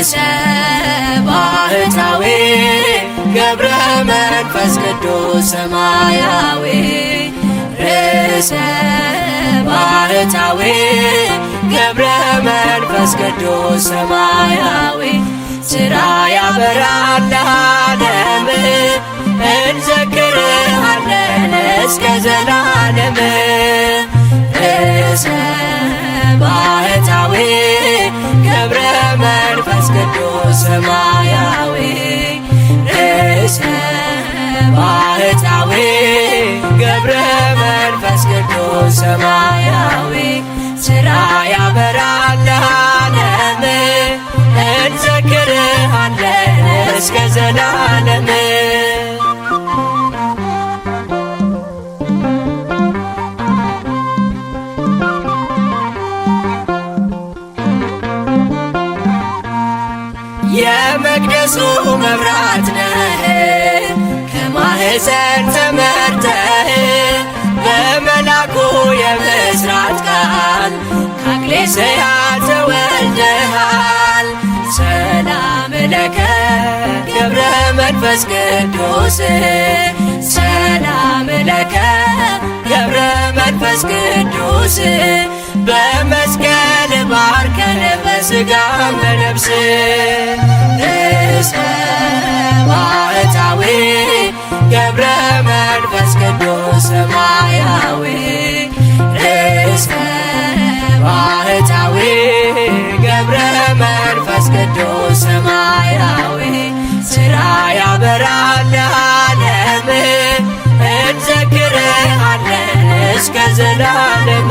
ርእሰ ባህታዊ ገብረ መንፈስ ቅዱስ ሰማያዊ ርእሰ ባህታዊ ገብረ መንፈስ ቅዱስ ሰማያዊ ሥራ ያበራል ለዓለም እንዘክርሃለን እስከ ዘላለም ርእሰ ባህታዊ ገብረ መንፈስ ቅዱስ ሰማያዊ ርእሰ ባህታዊ ገብረ መንፈስ ቅዱስ ሰማያዊ ሥራ ያበራል ለዓለም እንዘክርሃለን እስከ ዘላለም የመቅደሱ መብራት ነህ ከማኅፀን ተመርተህ በመልአኩ የምሥራት ቃል ከእግሌስያ ተወልደሃል። ሰላም ለከ ገብረ መንፈስ ቅዱስ ሰላም ለከ ገብረ መንፈስ ቅዱስ በመስቀል ባርከን በሥጋም በነፍስ ርእሰ ባህታዊ ገብረ መንፈስ ቅዱስ ሰማያዊ ርእሰ ባህታዊ ገብረ መንፈስ ቅዱስ ሰማያዊ ሥራ ያበራል ለዓለም እንዘክርሃለን እስከ ዘላለም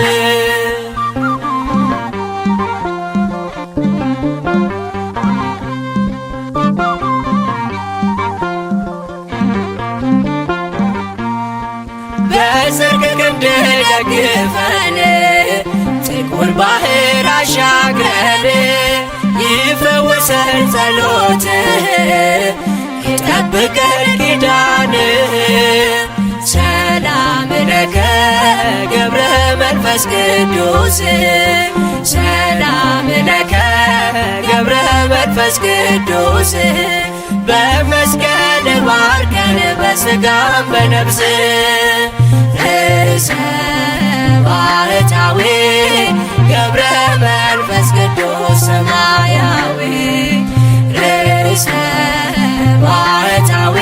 በጽድቅ ክንድ ደግፈን ጥቁር ባህር አሻግረን ይፈውሰን ጸሎትህ ይጠብቀን ኪዳንህ ሰላም ለከ ገብረ መንፈስ ቅዱስ ሰላም ለከ ገብረ መንፈስ ቅዱስ በመስቀል ባርከን በሥጋም በነፍስ ርእሰ ባህታዊ ገብረ መንፈስ ቅዱስ ሰማያዊ ርእሰ ባህታዊ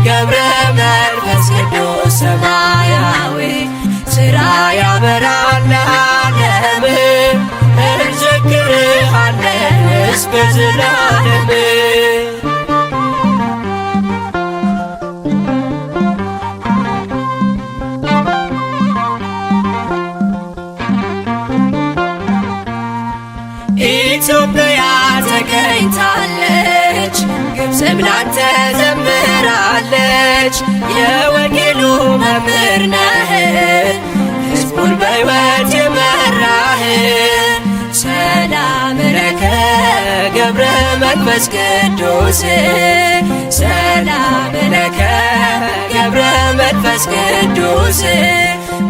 ገብረ መንፈስ ቅዱስ ሰማያዊ ሥራ ያበራል ለዓለም እንዘክርሃለን እስከ ዘላለም ኢትዮጵያ ተገኝታለች ግብፅም ላንተ ዘምራለች የወንጌሉ መምህር ነህ ሕዝቡን በሕይወት የመራህ ሰላም ለከ ገብረ መንፈስ ቅዱስ ሰላም ለከ ገብረ መንፈስ ቅዱስ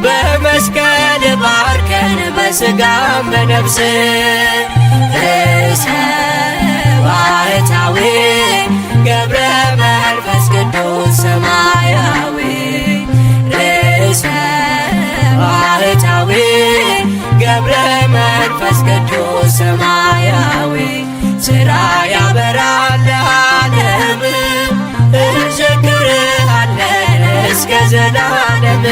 በመስቀል ባርከን በሥጋም በነፍስ ርእሰ ባህታዊ ገብረ መንፈስ ቅዱስ ሰማያዊ ርእሰ ባህታዊ ገብረ መንፈስ ቅዱስ ሰማያዊ ሥራ ያበራል ለዓለም እንዘክርሃለን እስከ ዘላለም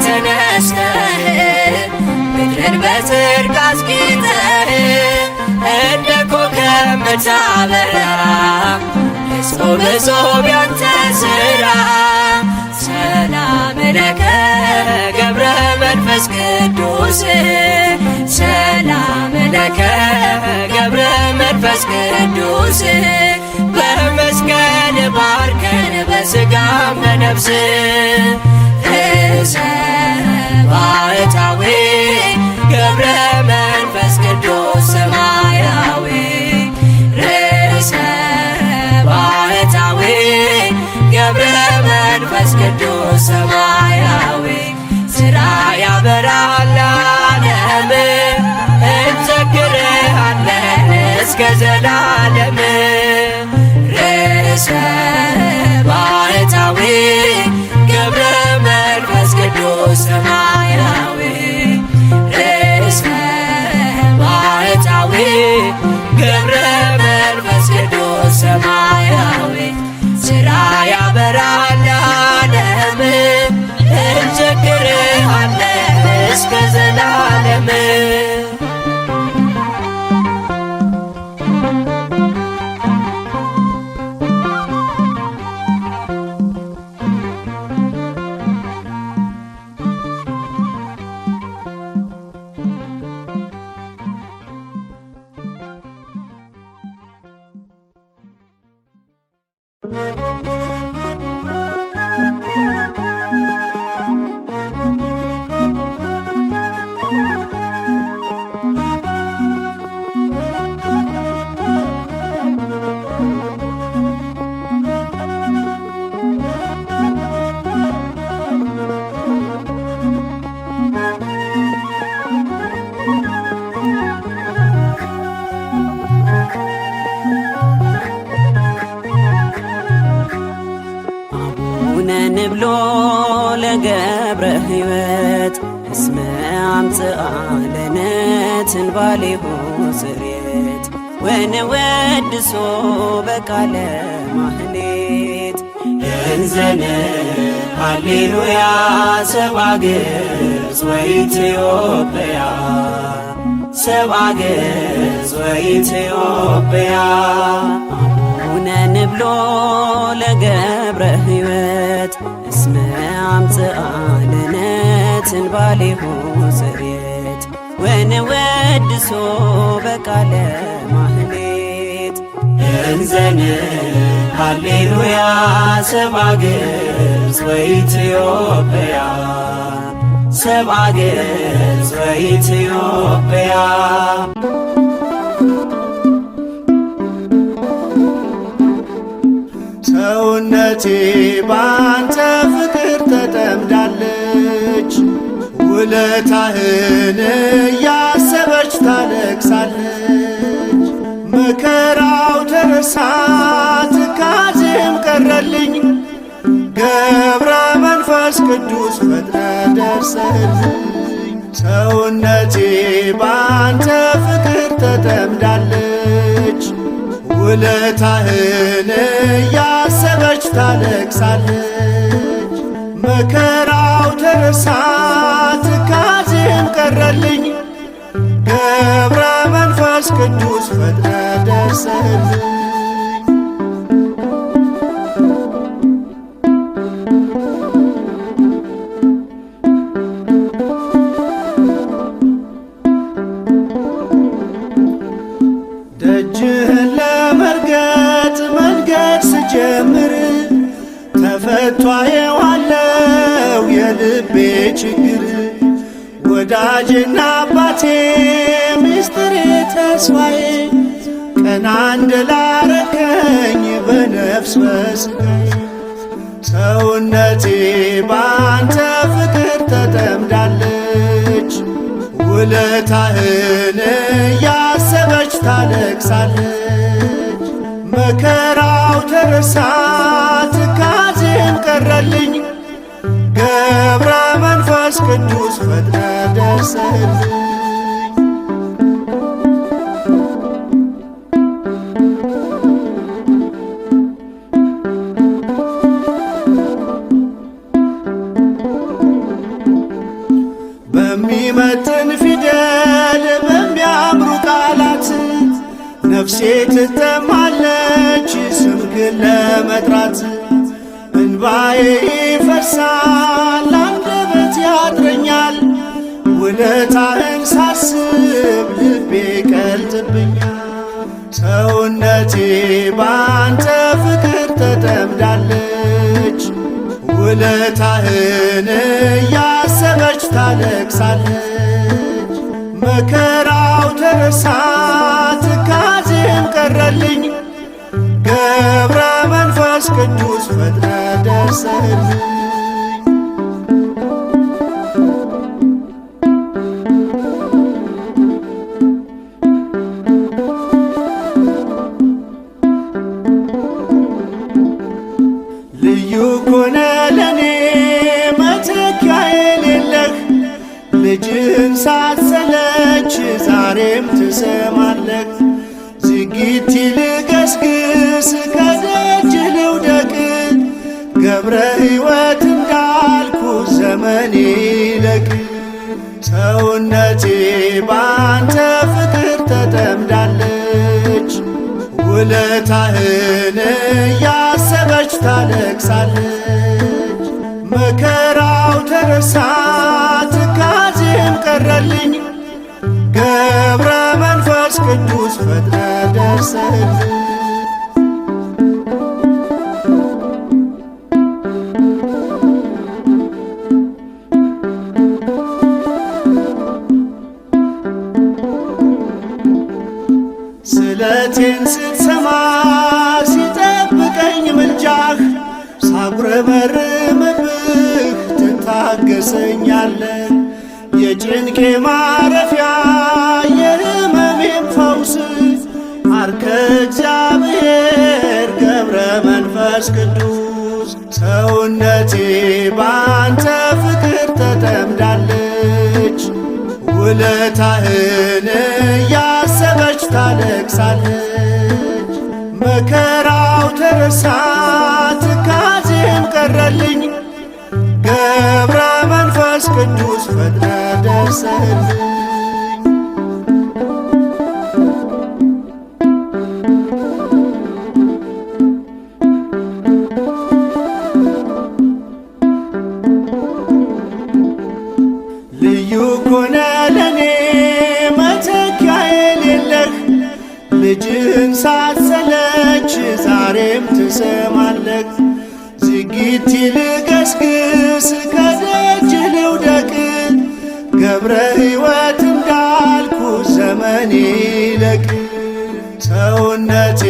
ተነስተህ ምድርን በጽድቅ አስጌጠህ እንደ ኮከብ ምታበራ እጹብ እጹብ ያንተ ሥራ ሰላም ለከ ገብረ መንፈስ ቅዱስ ሰላም ለከ ገብረ መንፈስ ቅዱስ በመስቀል ባርከን በሥጋም በነፍስ ርእሰ ባህታዊ ገብረ መንፈስ ቅዱስ ሰማያዊ ርእሰ ዘላለም ርዕሰ ባሕታዊ ገብረ መንፈስ ቅዱስ ሰማያዊ ርዕሰ ባሕታዊ ገብረ መንፈስ ቅዱስ ሰማያዊ ሥራ ያበራል ለዓለም እንዘክርሃለን እስከ ዘላለም። ንብሎ ለገብረ ሕይወት እስመ አምጽአ ለነ ትንባሌሁ ጽሬት ወንወድሶ በቃለ ማህሌት እንዘነ ሃሌሉያ ሰብአ ገጽ ወኢትዮጵያ ሰብአ ገጽ ወኢትዮጵያ ንብሎ ለገብረ ሕይወት እስመ አምጽአ ለነ ትንባሌሁ ጽሬት ወንወድሶ በቃለ ማህሌት እንዘን ሃሌሉያ ሰብአ ገጽ ወኢትዮጵያ ሰብአ ገጽ ወኢትዮጵያ ሰውነቴ ባንተ ፍቅር ተጠምዳለች ውለታህን እያሰበች ታለቅሳለች። መከራው ተረሳ ትካዜም ቀረልኝ ገብረ መንፈስ ቅዱስ ፈጥነ ደርሰህልኝ። ሰውነቴ ባንተ ፍቅር ተጠምዳለች ውለታህን እያሰበች ታለቅሳለች። መከራው ተረሳ ትካዜም ቀረልኝ ገብረ መንፈስ ቅዱስ ፈጥነ ደርሰህልኝ። ደጅህን ለመርገጥ መንገድ ስጀምር ተፈቷ የዋለው የልቤ ችግር ወዳጅና አባቴ ሚስጥሬ ተስፋዬ ቀና እንድላረከኝ በነፍስ በሥጋዬ ሰውነቴ ባንተ ፍቅር ተጠምዳለች ውለታህን እያሰበች ታለቅሳለች። መከራው ተረሳ ትካዜም ቀረልኝ ገብረ መንፈስ ቅዱስ ፈጥነ ደርሰህልኝ። በሚመጥን ፊደል በሚያምሩ ቃላት ነፍሴ ትጠማለች ስምህን ለመጥራት። እንባዬ ይፈሳል አንደበት ያጥረኛል ውለታህን ሳስብ ልቤ ቀልጥብኛል። ሰውነቴ ባንተ ፍቅር ተጠምዳለች ውለታህን እያሰበች ታለቅሳለች። መከራው ተረሳ ትካዜም ቀረልኝ ገብረ መንፈስ ቅዱስ ፈጥነ ደርሰህልኝ። ሳትሰለች ዛሬም ትሰማለህ። ዝጊት ልገስግስ ከደጅ ልውደቅ ገብረ ሕይወት እንዳልኩ ዘመኔ ይለቅ። ሰውነቴ ባንተ ፍቅር ተጠምዳለች ውለታህን እያሰበች ታለቅሳለች። መከራው ተረሳ ትካዜም ቀረልኝ ገብረ መንፈስ ቅዱስ ፈጥነ ደርሰልኝ። ስለቴን ስትሰማ ሲጠብቀኝ ምልጃህ ሳጉረመርምብህ ትታገሰኛለህ። የጭንቄ ማረፊያ የሕመሜም ፈውስ አርከ እግዚአብሔር ገብረ መንፈስ ቅዱስ። ሰውነቴ ባንተ ፍቅር ተጠምዳለች ውለታህን እያሰበች ታለቅሳለች። መከራው ተረሳ ትካዜም ቀረልኝ ገብረ መንፈስ ቅዱስ ፈጥነ ደርሰልኝ። ልዩ ኮነ ለኔ መተኪያ የሌለህ ልጅህን ሳትሰለች ዛሬም ትሰማለህ። ዝጊት ልገስግስ ከደጅ ልውደቅ ገብረ ሕይወት እንዳልኩ ዘመኔ ይለቅ። ሰውነቴ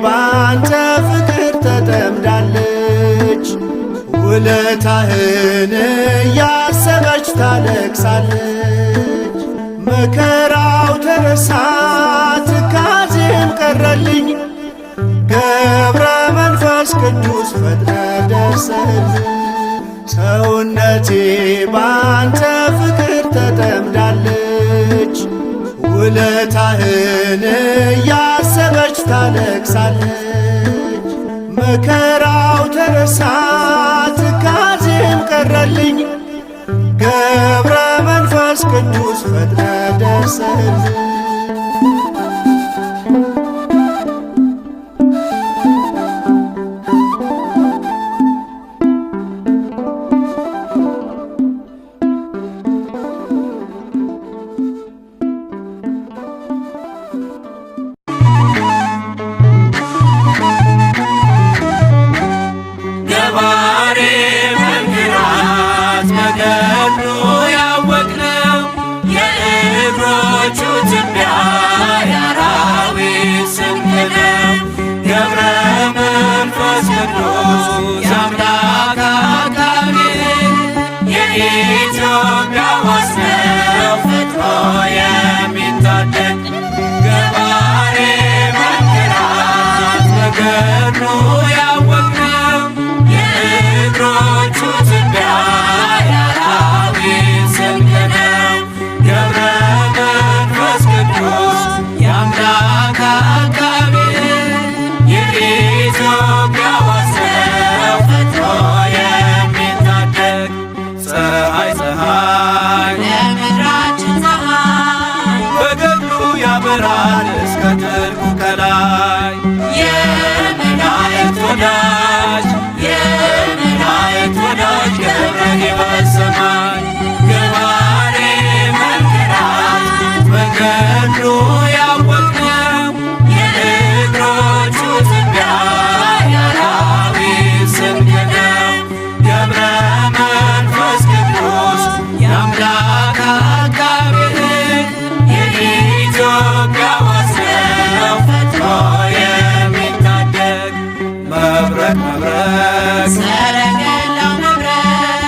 ባንተ ፍቅር ተጠምዳለች ውለታህን እያሰበች ታለቅሳለች። መከራው ተረሳ ትካዜም ቀረልኝ ገብረ መንፈስ ቅዱስ ፈጥነ ደርሰልኝ። ሰውነቴ ባንተ ፍቅር ተጠምዳለች ውለታህን እያሰበች ታለቅሳለች። መከራው ተረሳ ትካዜም ቀረልኝ ገብረ መንፈስ ቅዱስ ፈጥነ ደርሰልኝ። ያበራል እስከ ጥልቁ ከላይ የመላእክት ወዳጅ ገብረ ሕይወት ሰማይ ገባሬ መንክራት በገድሉ ያወቅነው የእግሮቹ ትቢያ የአራዊት ስንቅ ነው። ገብረ መንፈስ ቅዱስ የአምላክ አቃቤ የኢትዮጵያ ወሰነው ፈጥሮ የሚታደግ መብረቅ ሰረገላው መብረቅ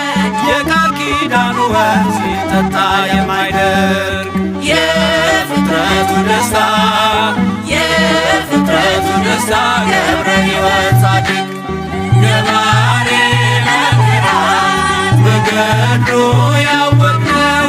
የቃል ኪዳኑ ወንዝ ሲጠጣ የማይደርቅ የፍጥረቱ ደስታ ገብረ ሕይወት ጻድቅ ገባሬ መንክራት በገድሉ ያወቅነው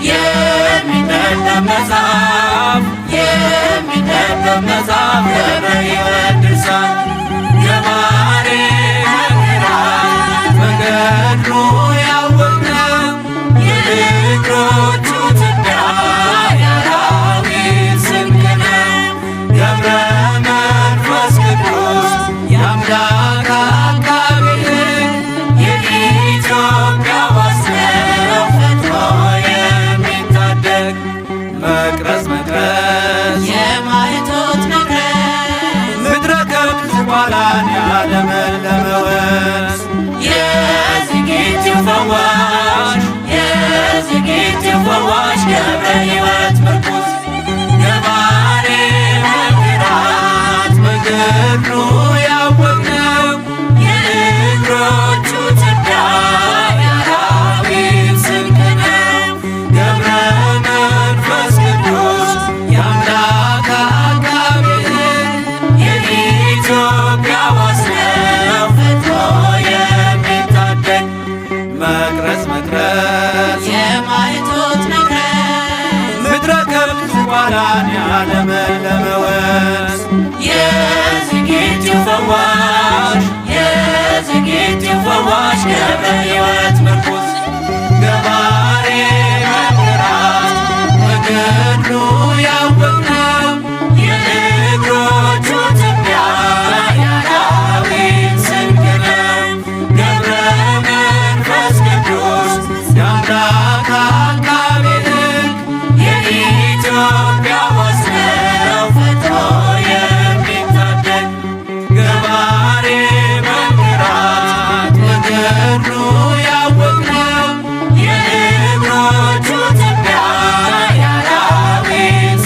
የሚነበብ መጽሐፍ የሚነበብ መጽሐፍ ገብረ ሕይወት ድርሳን ገባሬ መንክራት በገድሉ ያወቅነው የእግሮቹ ትቢያ የአራዊት ስንቅ ነው። ገብረ መንፈስ ቅዱስ የአምላክ አቃቤ ሕግ የኢትዮጵያ ዋስነው ፈጥኖ የሚታደግ መቅረዝ መቅረዝ የማይቶት መቅረዝ ምድረ ከብት ዝቋላን ያለመለመ ወንዝ የዝጊቲው ፈዋሽ የዝጊቲው ፈዋሽ ገብረ ሕይወት ምርኩዝ ገባሬ መንክራት በገድሉ ያወቅነው የእግሮቹ ትቢያ የአራዊት ስንቅ ነው። ገብረ መንፈስ ቅዱስ የአምላክ አቃቤ ሕግ የኢትዮጵያ ዋስነው ፈጥኖ የሚታደግ መቅረዝ መቅረዝ የማይቶት መቅረዝ ምድረ ከብት ዝቋላን ያለመለመ ወንዝ የዝጊቲው ፈዋሽ የዝጊቲው ፈዋሽ ገብረ ሕይወት ምርኩዝ ገባሬ መንክራት በገድሉ ያወቅነው የእግሮቹ ትቢያ የአራዊት ስንቅ ነው። ገብረ መንፈስ ቅዱስ የአምላክ አቃቤ ሕግ የኢትዮጵያ ዋስነው ፈጥኖ የሚታደግ ገባሬ መንክራት በገድሉ ያወቅነው የእግሮቹ ትቢያ የአራዊት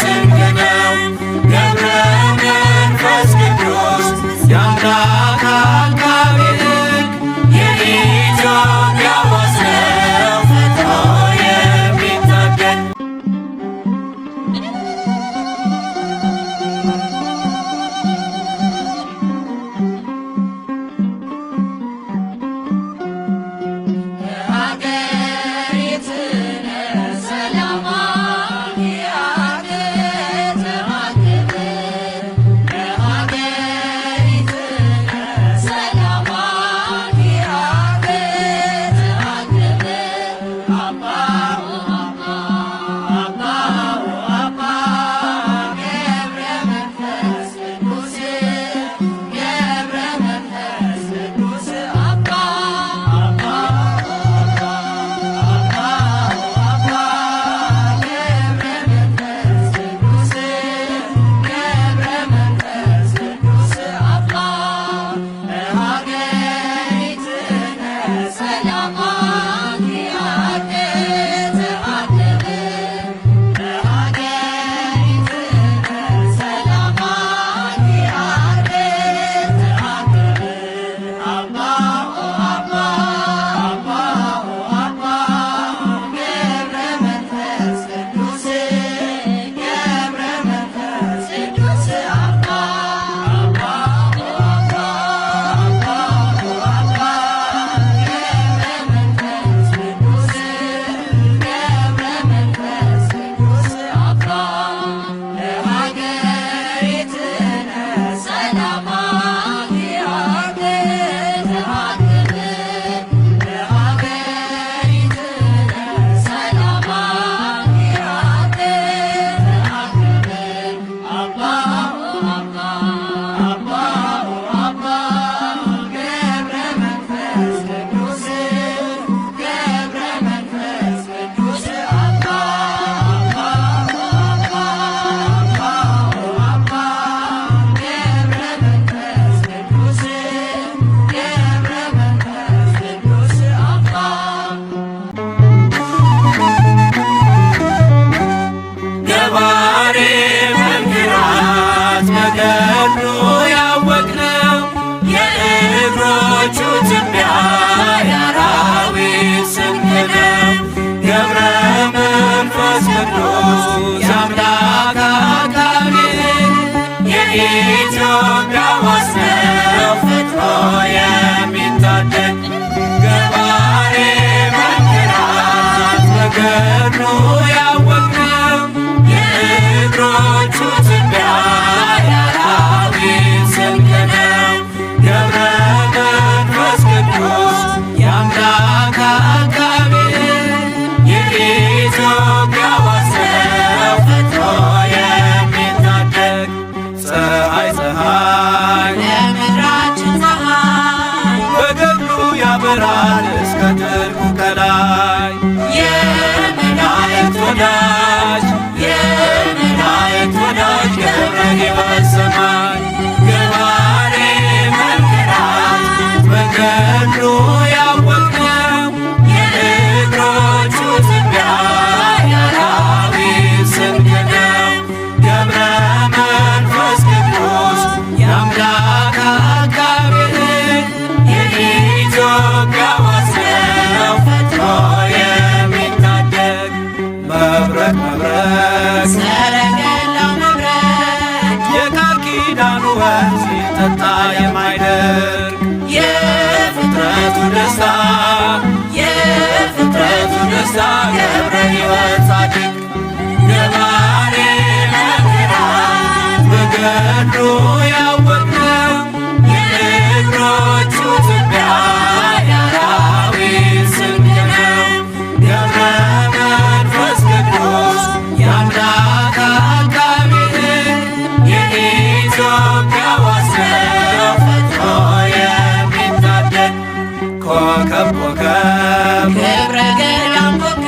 ስንቅ ነው። ገብረ መንፈስ ቅዱስ የአምላክ አቃቤ ሕግ የኢትዮጵያ ዋስነው ፈጥኖ የሚታደግ ሀገሪትነ ሰላማ የአገር ተማክብ ለሀገሪትነ ሰላማ የአገር ተማክብ አባሁ አባሁ አባ ገብረ መንፈስ ቅዱስ ገብረ መንፈስ ቅዱስ አባ የኢትዮጵያ ዋስነው ፈጥኖ የሚታደግ ገባሬ መንክራት በገድሉ ያወቅነው የእግሮቹ ትቢያ የአራዊት ስንቅ ነው። ገብረ መንፈስ ቅዱስ የአምላክ አቃቤ የኢትዮጵያ ዋሰው ፈጥሮ የሚታደግ ፀሐይ ለምድራችን ፀሐይ በገድሉ ያበራል እስከ ጥልቁ ከላይ የመላእክት ወዳጅ የመላእክት ወዳጅ ገብረ ሕይወት ሰማይ ገባሬ መንክራት በገድሉ ያወቅነው የእግሮቹ ትቢያ የአራዊት ስንቅ ነው። ገብረ መንፈስ ቅዱስ የአምላክ አቃቤ የኢትዮጵያ ዋሰው ፈጥሮ የሚታደግ መብረቅ መብረቅ ሰረገላው መብረቅ የቃል ኪዳኑ ወንዝ ሲጠጣ የማይደርቅ የፍጥረቱ ደስታ የፍጥረቱ ደስታ ገብረ ሕይወት ጻድቅ ገባሬ መንክራት በገድሉ ያወቅነው የእግሮቹ ትቢያ የአራዊት ስንቅ ነው። ገብረ መንፈስ ቅዱስ የአምላክ አቃቤ የኢትዮጵያ ዋሰው ፈጥሮ የሚታደግ ኮከብ ኮከብ ክብረ ገዳም ኮከብ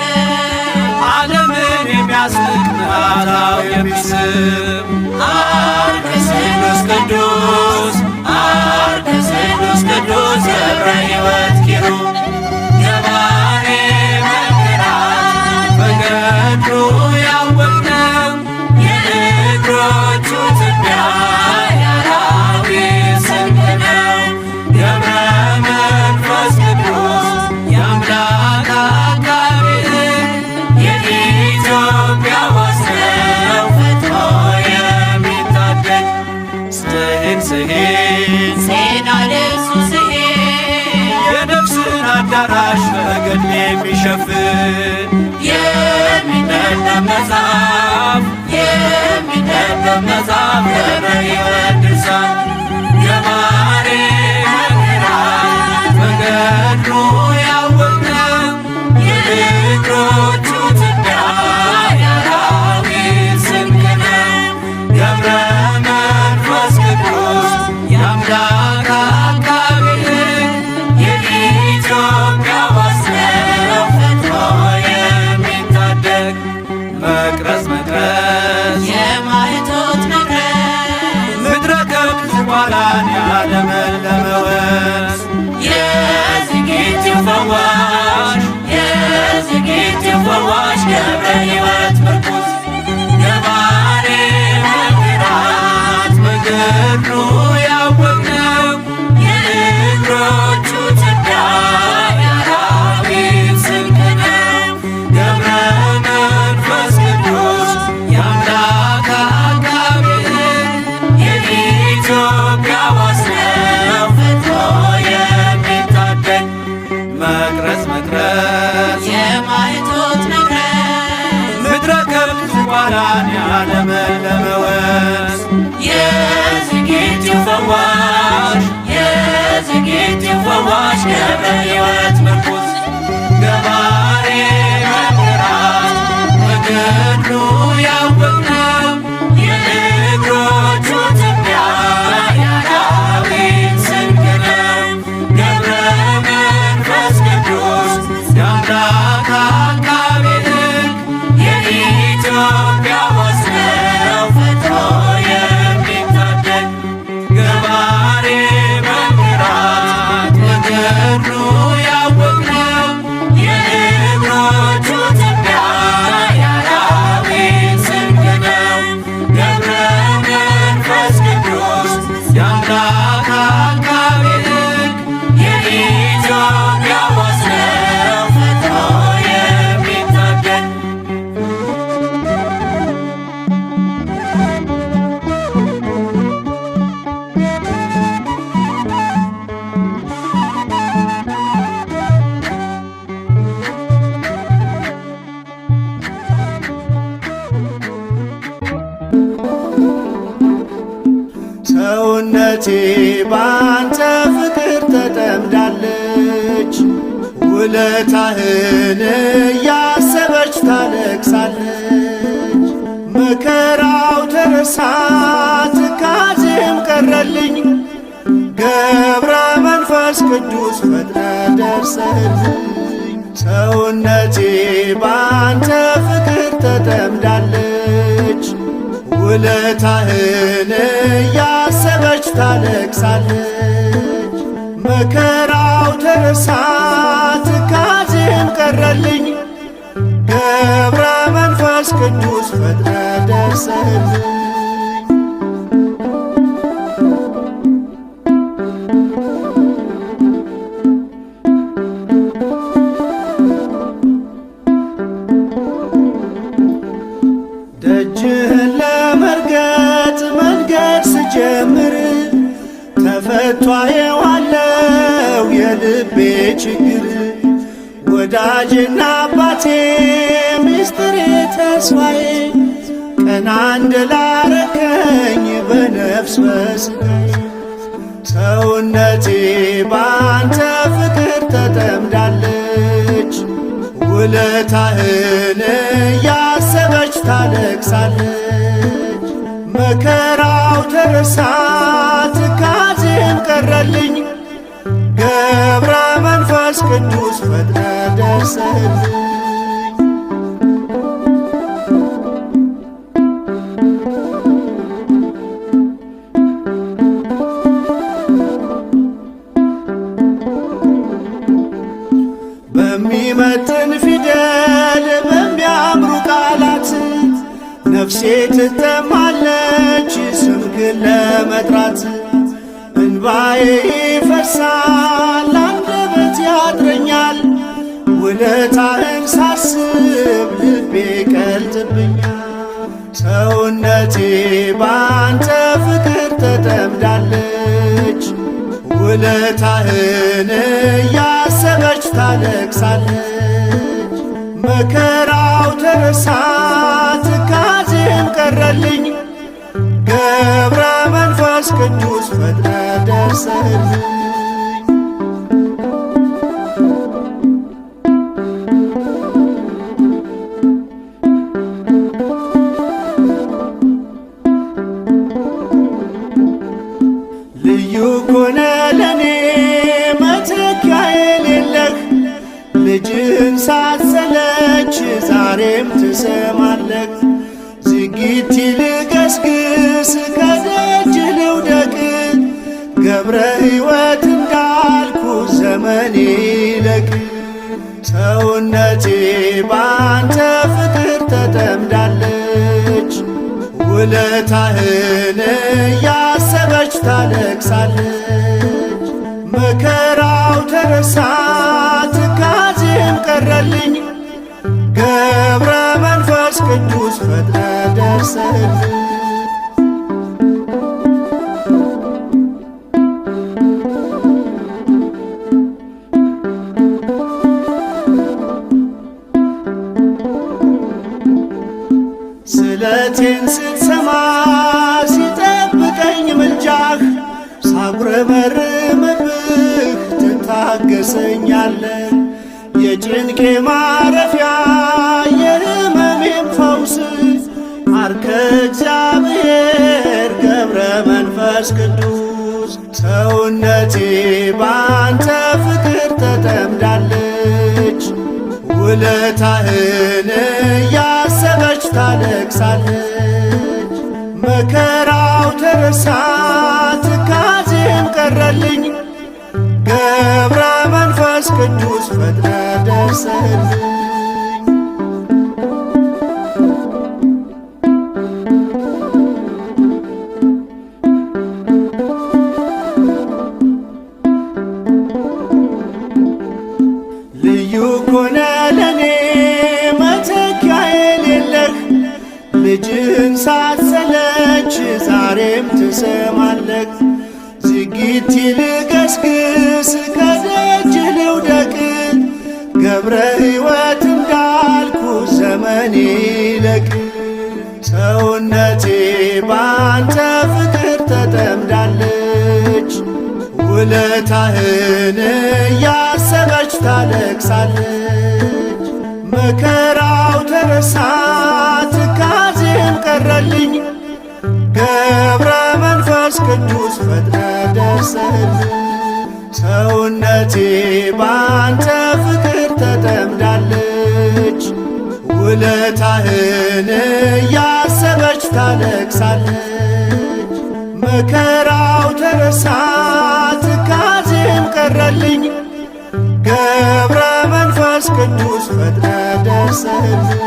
ዓለምን የሚያስንቅ ምዕራፍ የሚስብ አርከ ስሉስ ቅዱስ አርከ ስሉስ ቅዱስ ገብረ ሕይወት ኪሩብ ገባሬ መንክራት በገድሉ ያወቅነው የእግሮቹ ትቢያ የአራዊት ስንቅ ነው። ገብረ መንፈስ ቅዱስ የአምላክ አቃቤ የኢትዮጵያ ዋሰው ፈጥሮ የሚታደግ ስሂን ስሂን ዜና ልብሱ ስሄድ የነፍስን አዳራሽ በገድል የሚሸፍን የሚነበብ መጽሐፍ የሚነበብ መጽሐፍ ገብረ ሕይወት ድርሳን ገባሬ መንክራት በገድሉ ያወቅነው የእግሮቹ ትቢያ የአራዊት ስንቅ ነው። ገብረ መንፈስ ቅዱስ የአምላክ አቃቤ የኢትዮጵያ ዋሰው ፈጥሮ የሚታደግ መቅረዝ መቅረዝ የማኅቶት መቅረዝ ምድረ ከብት ዝቋላን ያለመለመ ወንዝ የዝጊቲው ፈዋሽ የዝጊቲው ፈዋሽ ገብረ ሕይወት ምርኩዝ ገባሬ መንክራት በገድሉ ያወቅነው የእግሮቹ ትቢያ የአራዊት ስንቅ ነው። ገብረ መንፈስ ቅዱስ የአምላክ አቃቤ የኢትዮጵያ ዋሰው ፈጥሮ የሚታደግ መቅረዝ መቅረዝ የማኅቶት መቅረዝ ምድረ ከብት ዝቋላን ያለመለመ ወንዝ የዝጊቲው ፈዋሽ የዝጊቲው ፈዋሽ ገብረ ሕይወት ምርኩዝ ገባሬ መንክራት በገድሉ ያወቅነው የእግሮቹ ትቢያ የአራዊት ስንቅ ነው። ገብረ መንፈስ ቅዱስ የአምላክ አቃቤ የኢትዮጵያ ዋሰው ፈጥሮ የሚታደግ ገባሬ መንክራት በገድሉ ያወቅነው ሰውነቴ ባንተ ፍቅር ተጠምዳለች። ውለታህን እያሰበች ታለቅሳለች። መከራው ተረሳ ትካዜም ቀረልኝ። ገብረ መንፈስ ቅዱስ ፈጥነ ደርሰህልኝ። ሰውነቴ ባንተ ፍቅር ተጠምዳለች። ውለታህን እያሰበች ታለቅሳለች። መከራው ተረሳ ትካዜም ቀረልኝ። ገብረ መንፈስ ቅዱስ ፈጥነ ደርሰህልኝ። ደጅህን ለመርገጥ መንገድ ስጀምር ተፈቷ የዋለው የልቤ ችግር። ወዳጅና አባቴ ሚስጥሬ ተስፋዬ ቀና እንድላረከኝ በነፍስ በሥጋዬ። ሰውነቴ ባንተ ፍቅር ተጠምዳለች። ውለታህን እያሰበች ታለቅሳለች። መከራው ተረሳ ትካዜም ቀረልኝ። ገብረ መንፈስ ቅዱስ ፈጥነ ደርሰህልኝ። በሚመጥን ፊደል በሚያምሩ ቃላት ነፍሴ ትጠማለች ስምህን ለመጥራት። እንባዬ ይፈሳል አንደበት ያጥረኛል። ውለታህን ሳስብ ልቤ ቀልጥብኛል። ሰውነቴ ባንተ ፍቅር ተጠምዳለች። ውለታህን እያሰበች ታለቅሳለች። መከራው ተረሳ ትካዜም ቀረልኝ። ገብረ መንፈስ ቅዱስ ፈጥነ ደርሰህልኝ። ልዩ ኮነ ለኔ መተኪያ የሌለህ። ልጅህን ሳትሰለች ዛሬም ትሰማለህ። ዝጊት ልገስግስ ከደጅ ልውደቅ። ገብረ ሕይወት እንዳልኩ ዘመኔ ይለቅ። ሰውነቴ ባንተ ፍቅር ተጠምዳለች። ውለታህን እያሰበች ታለቅሳለች። መከራው ተረሳ ትካዜም ቀረልኝ። ገብረ መንፈስ ቅዱስ ፈጥነ ደርሰህልኝ። ስለቴን ስትሰማ ሲጠብቀኝ ምልጃህ ሳጉረመርምብህ ትታገሰኛለህ። የጭንቄ ማረፊያ የሕመሜም ፈውስ አርከ እግዚአብሔር ገብረ መንፈስ ቅዱስ። ሰውነቴ ባንተ ፍቅር ተጠምዳለች። ውለታህን እያሰበች ታለቅሳለች። መከራው ተረሳ ትካዜም ቀረልኝ። ገብረ መንፈስ ቅዱስ ፈጥነ ደርሰህልኝ። ልዩ ኮነ ለኔ መተኪያ የሌለህ። ልጅህን ሳትሰለች ዛሬም ትሰማለህ። ዝጊት ልገስግስ ከደጅ ልውደቅ። ገብረ ሕይወት እንዳልኩ ዘመኔ ይለቅ። ሰውነቴ ባንተ ፍቅር ተጠምዳለች። ውለታህን እያሰበች ታለቅሳለች። መከራው ተረሳ ትካዜም ቀረልኝ። ገብረ መንፈስ ቅዱስ ፈጥነ ደርሰልኝ። ሰውነቴ ባንተ ፍቅር ተጠምዳለች። ውለታህን እያሰበች ታለቅሳለች። መከራው ተረሳ ትካዜም ቀረልኝ። ገብረ መንፈስ ቅዱስ ፈጥነ ደርሰልኝ።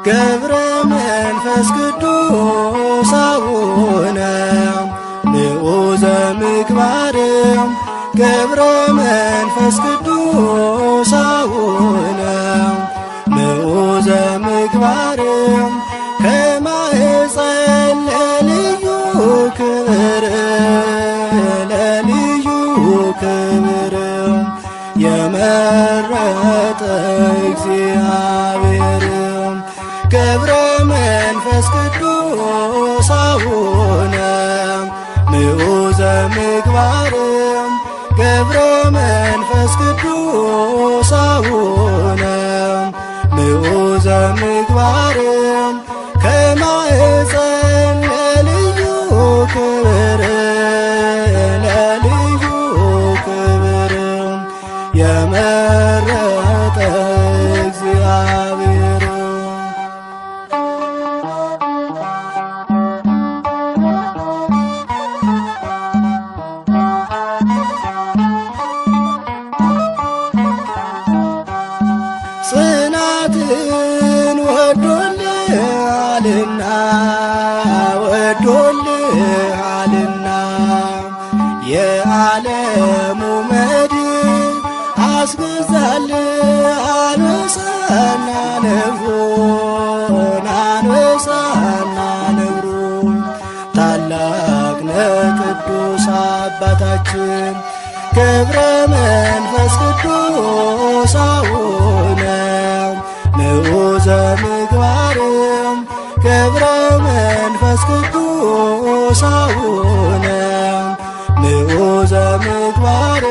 ገብረ መንፈስ ቅዱስ አቡነ ንዑዘ ምግባር ገብረ መንፈስ ቅዱስ አቡነ ንዑዘ ምግባር ከማኅፀን ለልዩ ክብር ለልዩ ክብር የመረጠ እግዚአብሔር ገብረ መንፈስ ቅዱስ አቡነ ንዑዘ ምግባር ገብረ መንፈስ ቅዱስ አቡነ ንዑዘ ምግባር ከማኅፀን ለልዩ ክብር ለልዩ ክብር የመረጠ እግዚአብሔር ጽናትን ወዶልሃልና ወዶልሃልና የዓለሙ መድን አስገዛልህ አንበሳና ነብሩን አንበሳና ነብሩን ታላቅ ነህ ቅዱስ አባታችን ገብረ መንፈስ ቅዱስ አቡነ ንዑዘ ምግባር ገብረ መንፈስ ቅዱስ አቡነ ንዑዘ ምግባር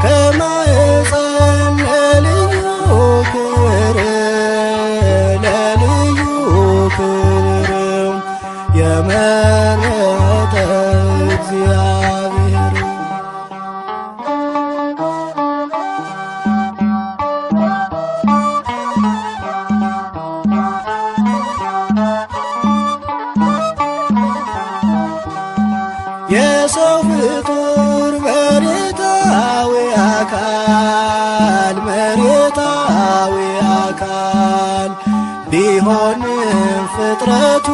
ከማኅፀን ለልዩ ክብር ለልዩ ክብር የመረጠ እግዚአብሔር የሰው ፍጡር መሬታዊ አካል መሬታዊ አካል ቢሆንም ፍጥረቱ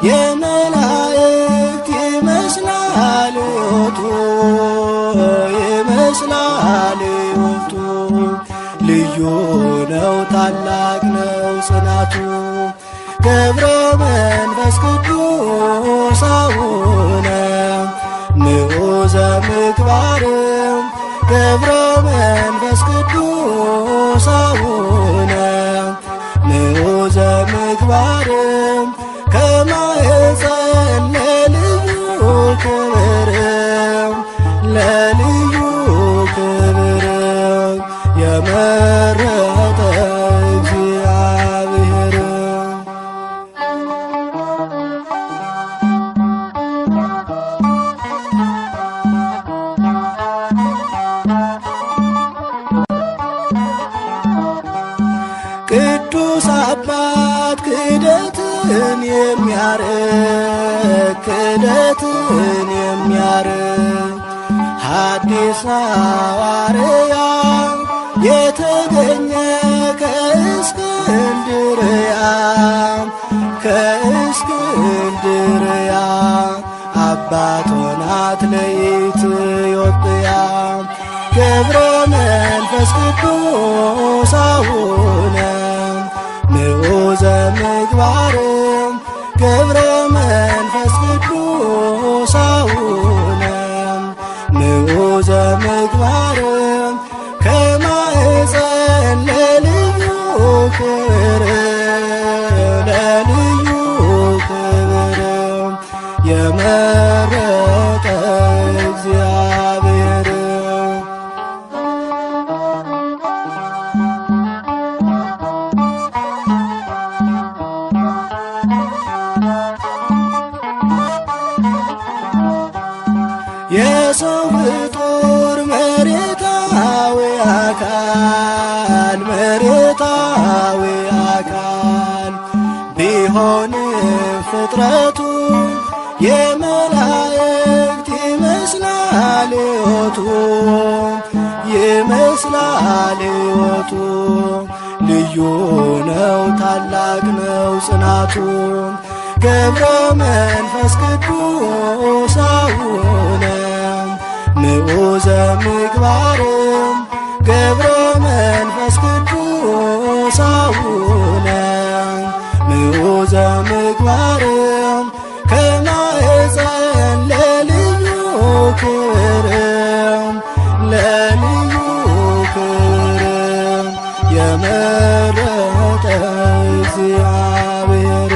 የመላእክት ይመስላል ሕይወቱ ይመስላል ሕይወቱ ልዩ ነው ታላቅ ነው ጽናቱ ገብረ መንፈስ ቅዱስ አቡነ ንዑዘ ምግባር ገብረ መንፈስ ቅዱስ አቡነ ንዑዘ ምግባር ከማኅፀን ለልዩ ክብር ለልዩ ክብር የመረጠ እግዚአብሔር ቅዱስ አባት ክህደትን የሚያርቅ ክህደትን የሚያርቅ ሐዲስ ሐዋርያ ተገኘ ከእስክንድርያ ከእስክንድርያ አባት ሆናት ለኢትዮጵያ ገብረ መንፈስ ቅዱስ አቡነ ምዑዘ ምግባር ገብረ መንፈስ ቅዱስ አቡነ ምዑዘ ምግባር ከማኅፀን ለልዩ ክብር ለልዩ ክብር የመረጠ እግዚአብሔር የሰው ፍጡር መሬታዊ አካል መሬታዊ አካል ቢሆንም ፍጥረቱ የመላእክት ይመስላል ሕይወቱ ይመስላል ሕይወቱ ልዩ ነው ታላቅ ነው ጽናቱ ገብረ መንፈስ ቅዱስ አቡነ ምዑዘ ምግባር ገብረ መንፈስ ቅዱስ አቡነ ምዑዘ ምግባር ከማኅፀን ለልዩ ክብር ለልዩ ክብር የመረጠ እግዚአብሔር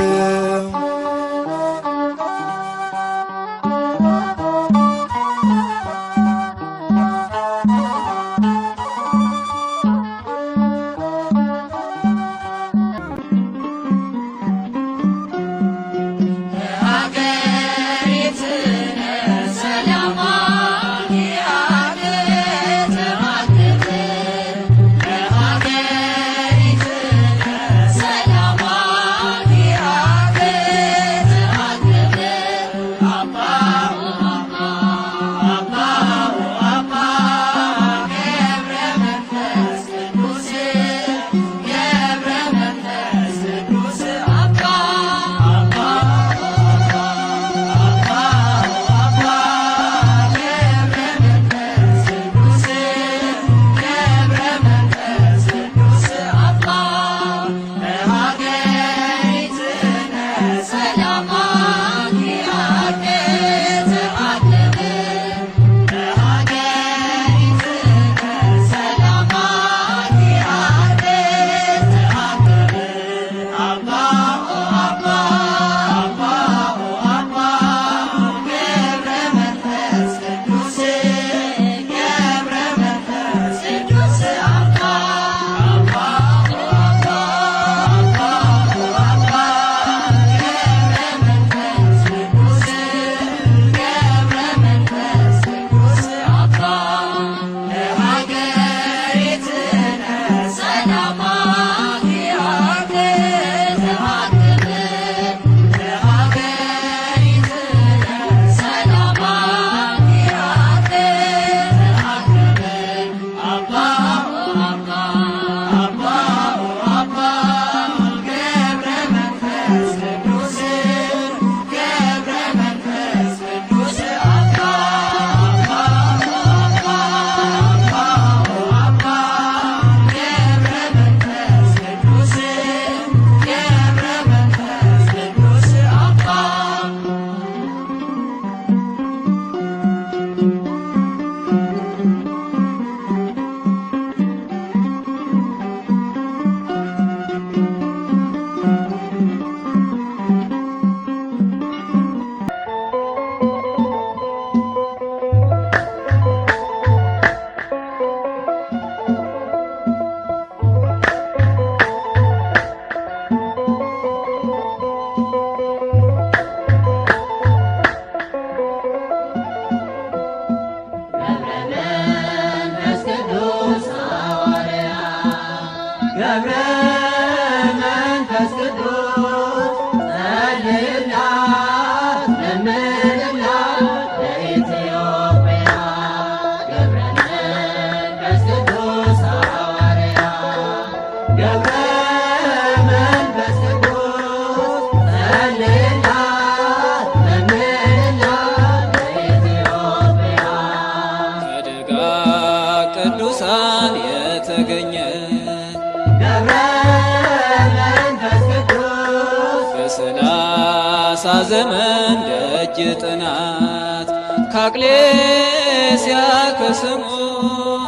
ዘመን ደጅ ጥናት ከአቅሌስያ ከስሙን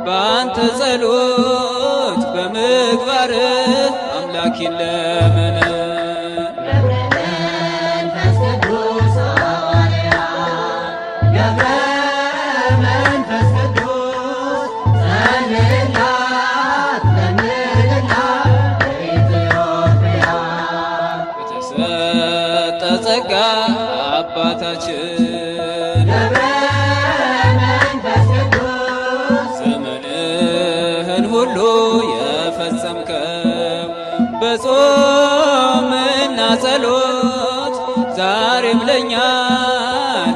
በአንተ ጸሎት በምግባርህ አምላክ ይለመን። በተሰጠ ጸጋ አባታችን ዘመንህን ሁሉ የፈጸምከው በጾምና ጸሎት ዛሬም ለኛ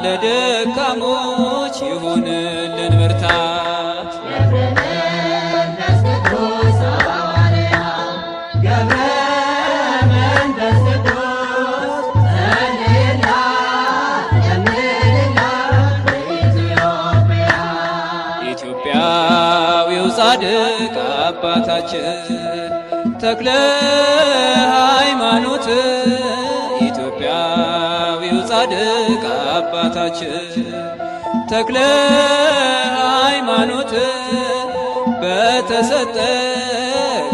ለደካሞች ይሁንልን ብርታት። ኢትዮጵያዊው ጻድቅ አባታችን ተክለ ሃይማኖት ኢትዮጵያዊው ጻድቅ አባታችን ተክለ ሃይማኖት በተሰጠ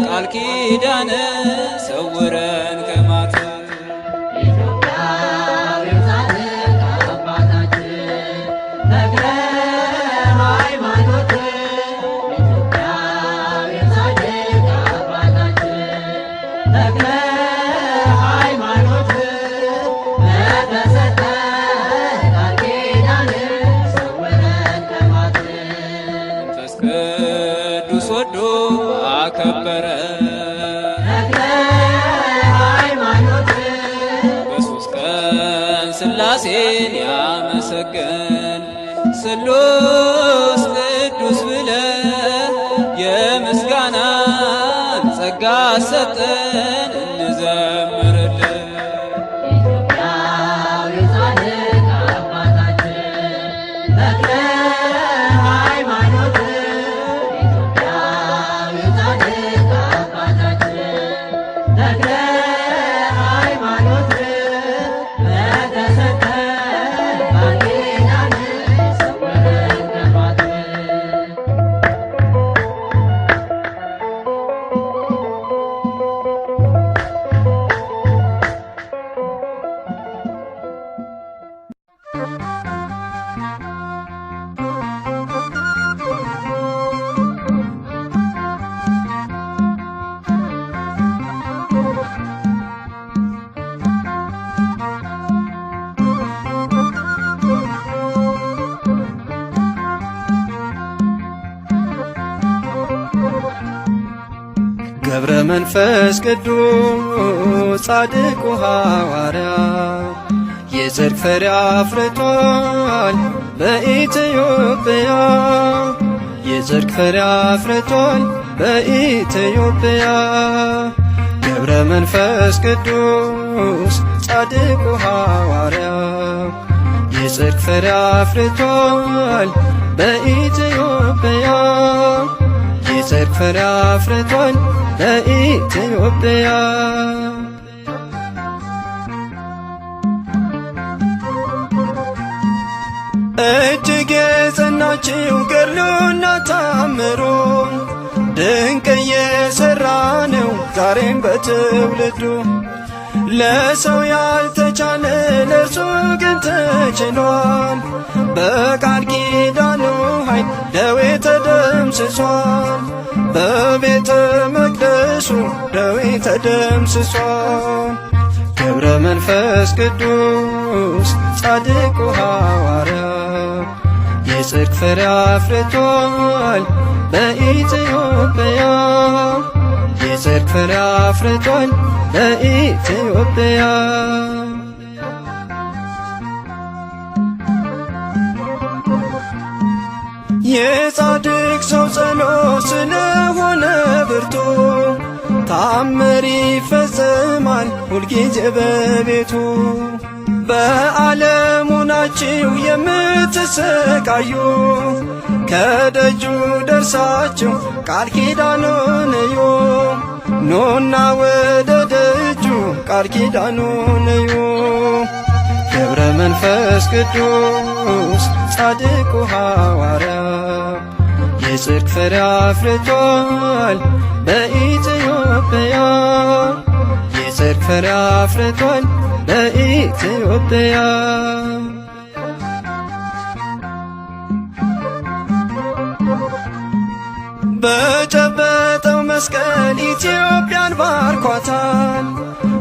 ቃል ኪዳን ሰውረን ከማት ቅዱስ ወዶ አከበረ በሦስት ቀን ሥላሴን ያመሰገን ስሉስ ቅዱስ ብለ የምስጋናን ጸጋ ሰጠን እንዘምርልን። ገብረ መንፈስ ቅዱስ ጻድቁ ሐዋርያ የጽድቅ ፍሬ አፍርቷል በኢትዮጵያ የጽድቅ ፍሬ አፍርቷል በኢትዮጵያ ገብረ መንፈስ ቅዱስ ጻድቁ ሐዋርያ የጽድቅ ፍሬ አፍርቷል በኢትዮጵያ የጽድቅ ፍሬ አፍርቷል በኢትዮጵያ እጅግ የጸናችው ገድሉና ታምሩ ድንቅ እየሠራ ነው ዛሬም በትውልዱ ለሰው ያልተቻለ ለእርሱ ግን ተችሏል። በቃል ኪዳኑ ኃይል ደዌ ተደምስሷል። በቤተ መቅደሱ ደዌ ተደምስሷል። ገብረ መንፈስ ቅዱስ ጻድቁ ሐዋርያ የጽድቅ ፍሬ አፍርቷል በኢትዮጵያ የጽድቅ ፍሬ አፍርቷል በኢትዮጵያ የጻድቅ ሰው ጸሎት ስለሆነ ብርቱ ታምር ይፈጸማል ሁልጊዜ በቤቱ። በዓለሙ ናችሁ የምትሰቃዩ ከደጁ ደርሳችሁ ቃል ኪዳኑን እዩ። ኑና ወደ ደጁ ቃል ኪዳኑን እዩ። ገብረ መንፈስ ቅዱስ ጻድቁ ሐዋርያ የጽድቅ ፍሬ አፍርቷል በኢትዮጵያ የጽድቅ ፍሬ አፍርቷል በኢትዮጵያ። በጨበጠው መስቀል ኢትዮጵያን ባርኳታል።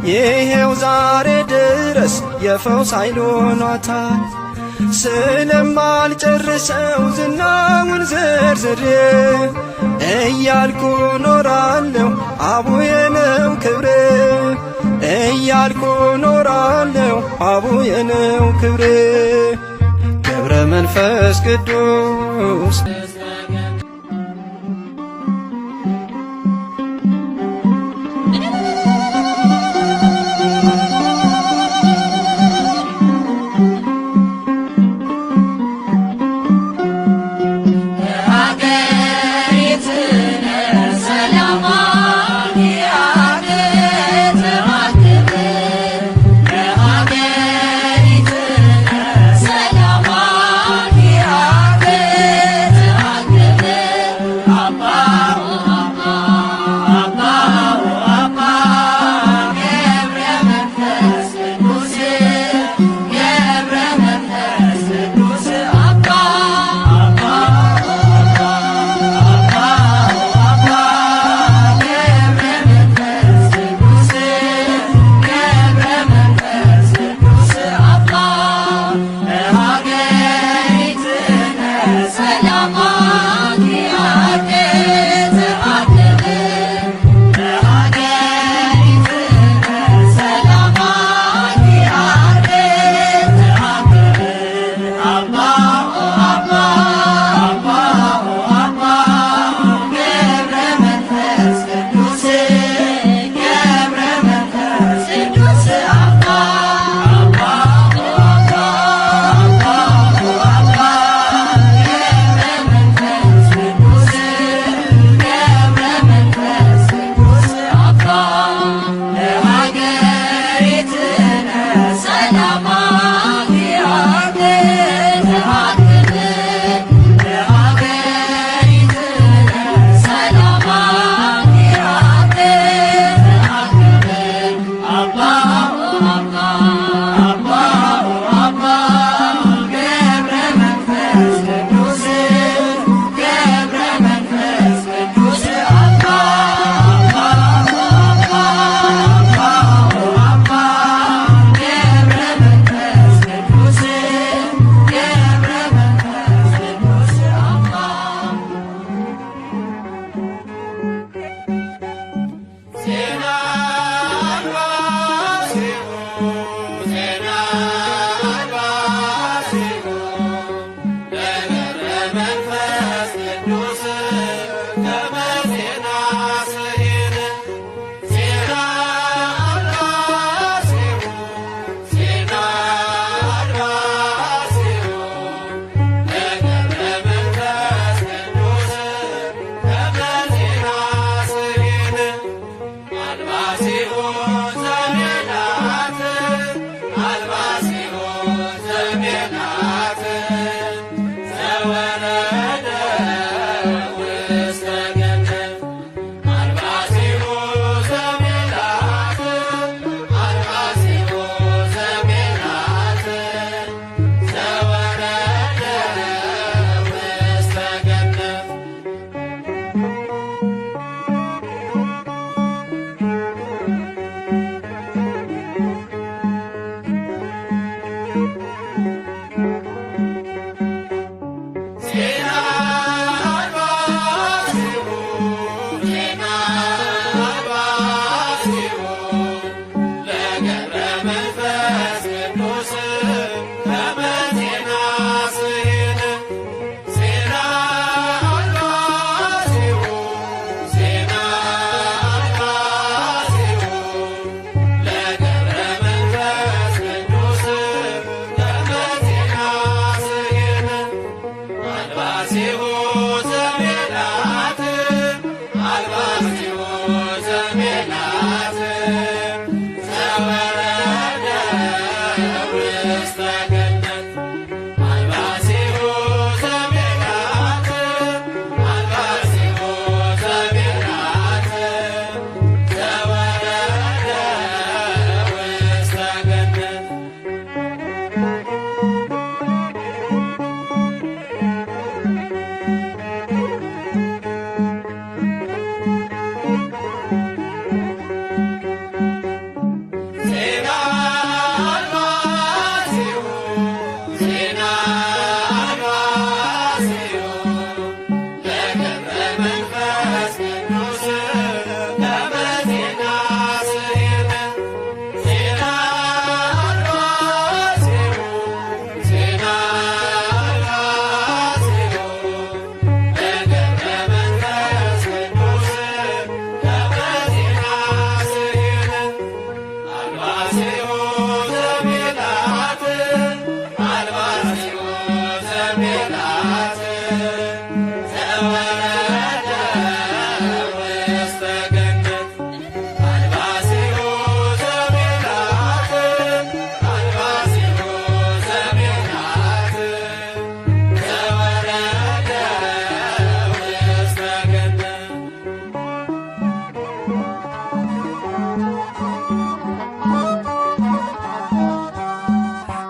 ይሄው ዛሬ ድረስ የፈውስ ኃይል ሆኗታል። ስለማልጨርሰው ዝናውን ዘርዝሬ እያልኩ ኖራለሁ አቡዬ ነው ክብሬ እያልኩ ኖራለሁ አቡዬ ነው ክብሬ። ገብረ መንፈስ ቅዱስ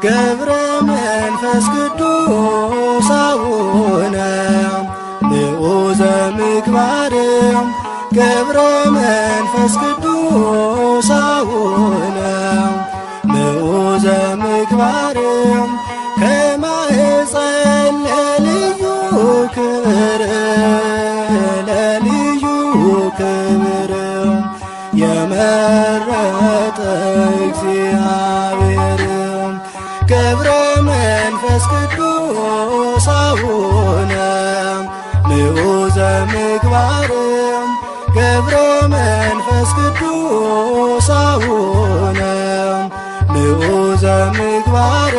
ገብረ መንፈስ ቅዱስ አቡነ ንዑዘ ምግባር ገብረ መንፈስ ቅዱስ አቡነ ንዑዘ ምግባር ከማኅፀን ለልዩ ክብር ለልዩ ክብር የመረጠ እግዚአብሔር ገብረ መንፈስ ቅዱስ አቡነ ንዑዘ ምግባር ገብረ መንፈስ ቅዱስ አቡነ ንዑዘ ምግባር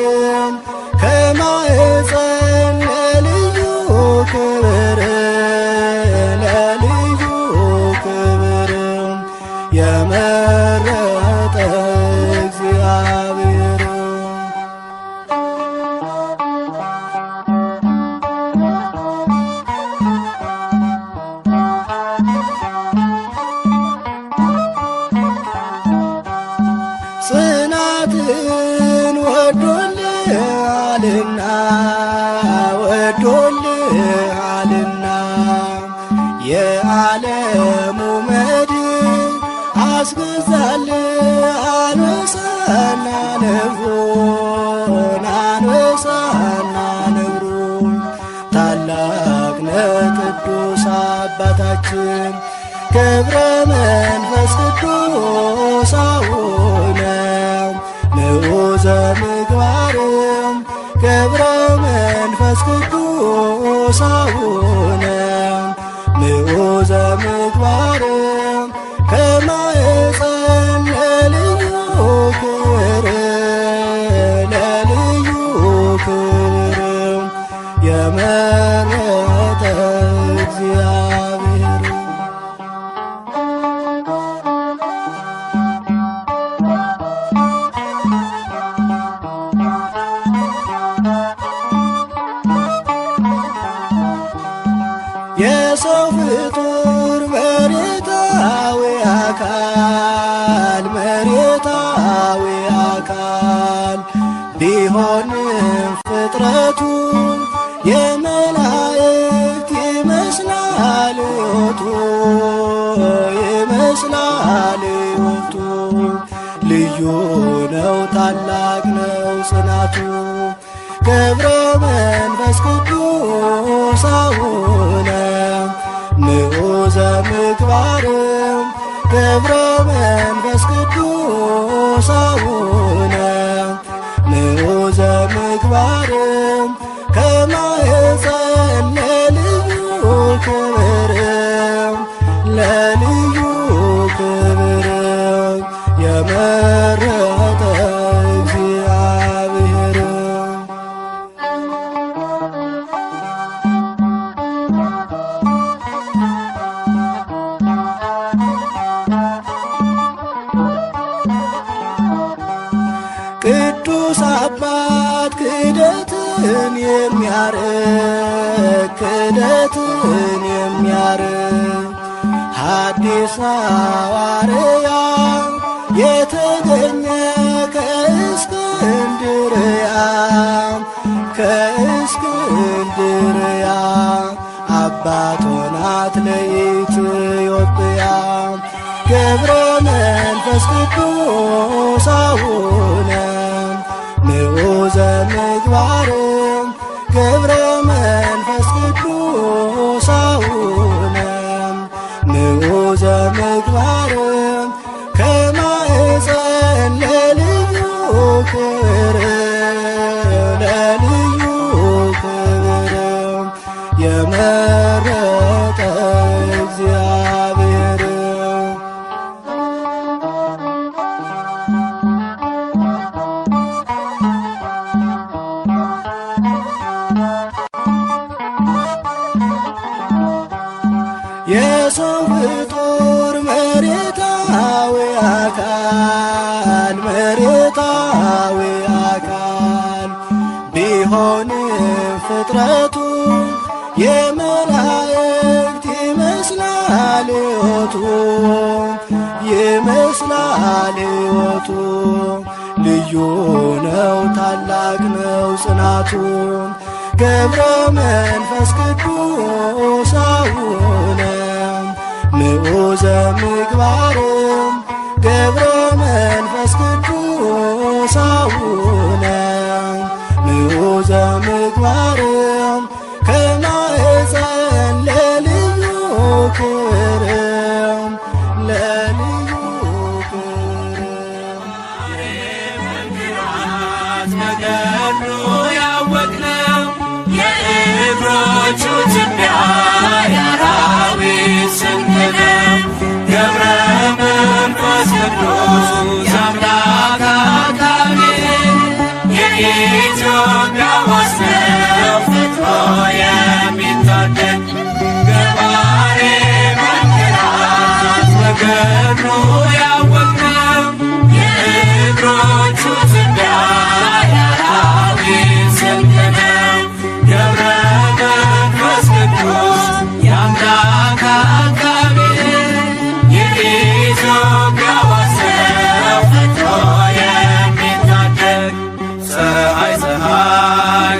ከማኅፀን ለልዩ ክብር ለልዩ ክብር የመረጠ እግዚአብሔር ጽናትን ወዶልሃልና ወዶልሃልና የዓለሙ መድን አስገዛልህ አንበሳና ነብሩን አንበሳና ነብሩን ታላቅ ነህ ቅዱስ አባታችን ገብረ መንፈስ ቅዱስ አቡነ ንዑዘ ምግባር ገብረ መንፈስ ቅዱስ አቡነ ንዑዘ ምግባር ከማኅፀን ለልዩ ክብር ለልዩ ክብር የመረጠ እግዚአብሔር የሰው ፍጡር መሬታዊ አካል ቢሆንም ፍጥረቱ የመላእክት ይመስላል ሕይወቱ ይመስላል ሕይወቱ ልዩ ነው ታላቅ ነው ጽናቱ ገብረ መንፈስ ቅዱስ አቡነ ንዑዘ ምግባር ገብረ መንፈስ ቅዱስ አቡነ ንዑዘ ምግባር ከማኅፀን ለልዩ ክብር ለልዩ ክብር የመረጠ እግዚአብሔር ቅዱስ አባት ክህደትን የሚያርቅ ሐዲስ ሐዋርያ የተገኘ ከእስክንድርያ አባት ሆናት ለኢትዮጵያ ገብረ መንፈስ ቅዱስ አቡነ ንዑዘ ምግባር ገብረ መንፈስ ቅዱስ አቡነ ንዑዘ ምግባር ከማኅፀን ለልዩ ክብር ለልዩ ክብር የመረጠ እግዚአብሔር የሰው ፍጡር መሬታዊ አካል መሬታዊ አካል ቢሆንም ፍጥረቱ የመላእክት ይመስላል ሕይወቱ ይመስላል ሕይወቱ ልዩ ነው ታላቅ ነው ጽናቱ ገብረ መንፈስ ቅዱስ አቡነ ምዑዘ ምግባርም ገብረ መንፈስ ቅዱስ አቡነ ምዑዘ ምግባርም ከማኅፀን ለልዩ ክብርም ለልዩ ክብርም ነገሩ ያወቅነው የእግሮቹ ትቢያ የአራዊት ስንቅ ነው። ገብረ መንፈስ ቅዱስ የአምላክ አካል የኢትዮጵያ ዋስነው ፈጥሮ የሚታደግ ገባሬ መንክራት ነገሩ ያወቅነው የእግሮቹ ትቢያ የአራዊት ስንቅ ነው። ገብረ መንፈስ ቅዱስ የአምላክ አካል የኢትዮጵያ ዋስነው ፈጥሮ የሚታደግ ፀሐይ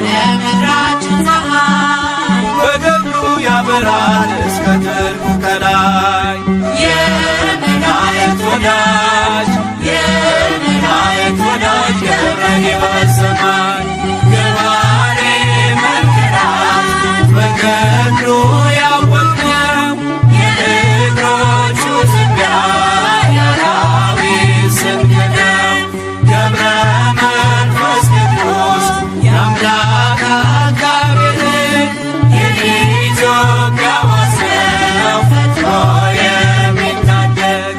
የምድራችን ፀሐይ በገብሩ ያበራል እስከ ጥልቁ ከላይ የመላእክት ወዳጅ የመላእክት ወዳጅ ገብረ ሕይወት ሰማይ ገባሬ መንክራት በገብሩ ያወቅነው የእግሮቹ ትቢያ የአራዊት ስንቅ ነው። ገብረ መንፈስ ቅዱስ የአምላክ አካል የኢትዮጵያ ዋስነው ፈጥሮ የሚታደግ